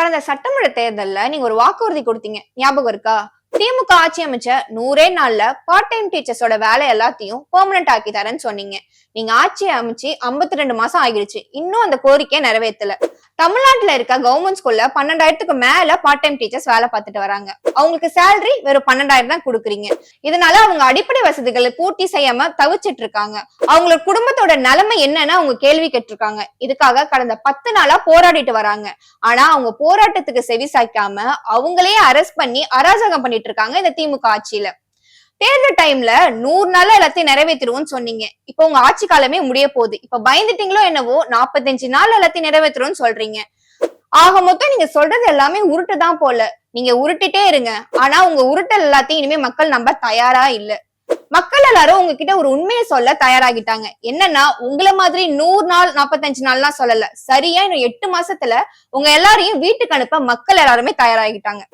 கடந்த சட்டமன்ற தேர்தல்ல நீங்க ஒரு வாக்குறுதி கொடுத்தீங்க, ஞாபகம் இருக்கா? திமுக ஆட்சி அமைச்ச 100 நாள்ல பார்ட் டைம் டீச்சர்ஸோட வேலை எல்லாத்தையும் பெர்மனன்ட் ஆக்கி தரேன்னு சொன்னீங்க. நீங்க ஆட்சி அமைச்சு 52 மாசம் ஆகிடுச்சு, இன்னும் அந்த கோரிக்கையை நிறைவேற்றல. தமிழ்நாட்டுல இருக்க கவர்மெண்ட் ஸ்கூல்ல 12,000க்கு மேல பார்ட் டைம் டீச்சர்ஸ் வேலை பார்த்துட்டு வராங்க. அவங்களுக்கு சேலரி வெறும் 12,000 தான் கொடுக்குறீங்க. இதனால அவங்க அடிப்படை வசதிகளை பூர்த்தி செய்யாம தவிச்சிட்டு இருக்காங்க. அவங்களோட குடும்பத்தோட நிலைமை என்னன்னு அவங்க கேள்வி கேட்டிருக்காங்க. இதுக்காக கடந்த 10 நாளா போராடிட்டு வராங்க. ஆனா அவங்க போராட்டத்துக்கு செவி சாய்க்காம அவங்களே அரெஸ்ட் பண்ணி அராஜகம் பண்ணிட்டு இருக்காங்க இந்த திமுக ஆட்சியில. தேர்தல் டைம்ல 100 நாள்ல எல்லாத்தையும் நிறைவேற்றிடுவோம்னு சொன்னீங்க. இப்ப உங்க ஆட்சி காலமே முடிய போகுது. இப்ப பயந்துட்டீங்களோ என்னவோ, 45 நாள் எல்லாத்தையும் நிறைவேற்றுறோம்னு சொல்றீங்க. ஆக மொத்தம் நீங்க சொல்றது எல்லாமே உருட்டுதான் போல. நீங்க உருட்டிட்டே இருங்க. ஆனா உங்க உருட்டல் எல்லாத்தையும் இனிமே மக்கள் நம்ப தயாரா இல்ல. மக்கள் எல்லாரும் உங்ககிட்ட ஒரு உண்மையை சொல்ல தயாராகிட்டாங்க. என்னன்னா, உங்களை மாதிரி 100 நாள் 45 நாள்லாம் சொல்லல. சரியா இன்னும் 8 மாசத்துல உங்க எல்லாரையும் வீட்டுக்கு அனுப்ப மக்கள் எல்லாருமே தயாராகிட்டாங்க.